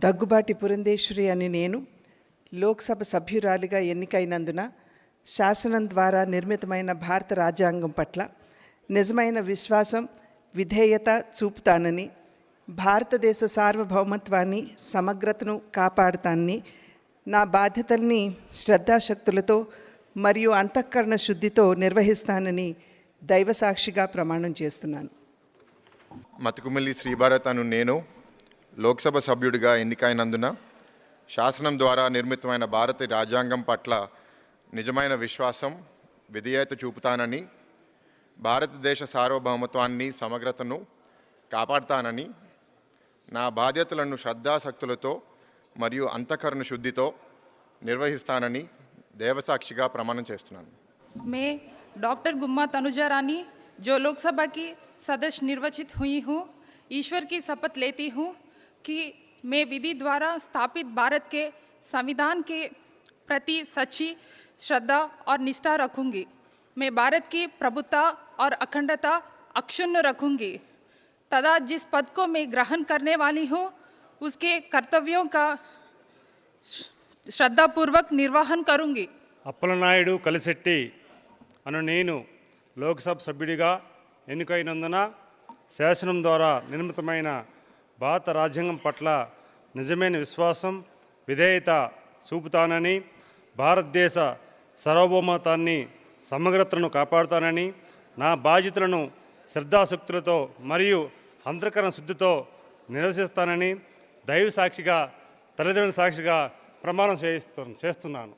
దగ్గుబాటి పురంధేశ్వరి అని నేను లోక్సభ సభ్యురాలిగా ఎన్నికైనందున శాసనం ద్వారా నిర్మితమైన భారత రాజ్యాంగం పట్ల నిజమైన విశ్వాసం, విధేయత చూపుతానని, భారతదేశ సార్వభౌమత్వాన్ని, సమగ్రతను కాపాడుతానని, నా బాధ్యతల్ని శ్రద్ధాశక్తులతో మరియు అంతఃకరణ శుద్ధితో నిర్వహిస్తానని దైవసాక్షిగా ప్రమాణం చేస్తున్నాను. మతుకుమల్లి శ్రీభారత్ అను నేను లోక్సభ సభ్యుడిగా ఎన్నికైనందున శాసనం ద్వారా నిర్మితమైన భారత రాజ్యాంగం పట్ల నిజమైన విశ్వాసం, విధేయత చూపుతానని, భారతదేశ సార్వభౌమత్వాన్ని, సమగ్రతను కాపాడుతానని, నా బాధ్యతలను శ్రద్ధాశక్తులతో మరియు అంతఃకరణ శుద్ధితో నిర్వహిస్తానని దేవసాక్షిగా ప్రమాణం చేస్తున్నాను. मैं डॉक्टर गुम्मा तनुजा रानी जो लोकसभा की सदस्य निर्वाचित हुई हूँ, ईश्वर की शपथ लेती हूँ कि मैं विधि द्वारा स्थापित भारत के संविधान के प्रति सच्ची श्रद्धा और निष्ठा रखूँगी. मैं भारत की प्रभुता और अखंडता अक्षुण्ण रखूँगी तथा जिस पद को मैं ग्रहण करने वाली हूँ उसके कर्तव्यों का श्रद्धापूर्वक निर्वहन करूँगी. అప్పలనాయుడు కలిశెట్టి అను నేను లోక్సభ సభ్యుడిగా ఎన్నికైనందున శాసనం ద్వారా నిర్మితమైన భారత రాజ్యాంగం పట్ల నిజమైన విశ్వాసం, విధేయత చూపుతానని, భారతదేశ సార్వభౌమత్వాన్ని, సమగ్రతను కాపాడుతానని, నా బాధ్యతలను శ్రద్ధాశక్తులతో మరియు అంతఃకరణ శుద్ధితో నిర్వహిస్తానని దైవ సాక్షిగా, తల్లిదండ్రుల సాక్షిగా ప్రమాణం చేస్తున్నాను.